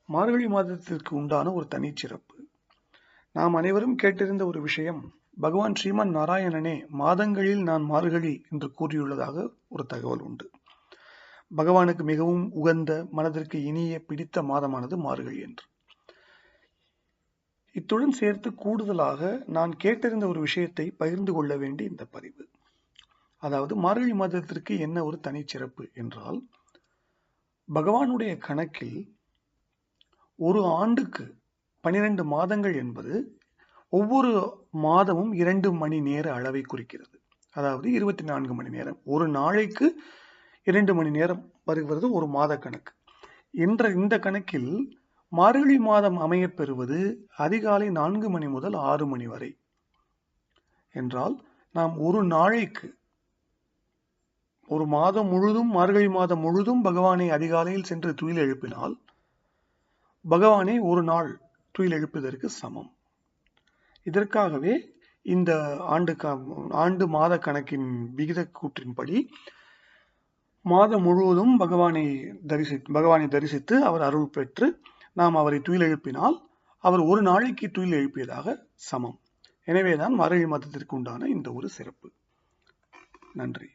மார்கழி மாதத்திற்கு உண்டான ஒரு தனிச்சிறப்பு. நாம் அனைவரும் கேட்டிருந்த ஒரு விஷயம், பகவான் ஸ்ரீமன் நாராயணனே மாதங்களில் நான் மார்கழி என்று கூறியுள்ளதாக ஒரு தகவல் உண்டு. பகவானுக்கு மிகவும் உகந்த, மனதிற்கு இனிய, பிடித்த மாதமானது மார்கழி என்று. இத்துடன் சேர்த்து கூடுதலாக நான் கேட்டிருந்த ஒரு விஷயத்தை பகிர்ந்து கொள்ள வேண்டிய இந்த பதிவு. அதாவது மார்கழி மாதத்திற்கு என்ன ஒரு தனிச்சிறப்பு என்றால், பகவானுடைய கணக்கில் ஒரு ஆண்டுக்கு 12 மாதங்கள் என்பது ஒவ்வொரு மாதமும் 2 மணி நேர அளவை குறிக்கிறது. அதாவது 24 மணி நேரம். ஒரு நாளைக்கு 2 மணி நேரம் வருகிறது ஒரு மாத கணக்கு. என்ற இந்த கணக்கில் மார்கழி மாதம் அமையப்பெறுவது அதிகாலை 4 மணி முதல் 6 மணி வரை என்றால், நாம் ஒரு நாளைக்கு, ஒரு மாதம் முழுதும், மார்கழி மாதம் முழுதும் பகவானை அதிகாலையில் சென்று துயில் எழுப்பினால் பகவானை ஒரு நாள் துயில் எழுப்பதற்கு சமம். இதற்காகவே இந்த ஆண்டு மாத கணக்கின் விகித கூற்றின்படி மாதம் முழுவதும் பகவானை தரிசித்து அவர் அருள் பெற்று நாம் அவரை துயில் எழுப்பினால் அவர் ஒரு நாளைக்கு துயில் எழுப்பியதாக சமம். எனவேதான் மார்கழி மாதத்திற்கு உண்டான இந்த ஒரு சிறப்பு. நன்றி.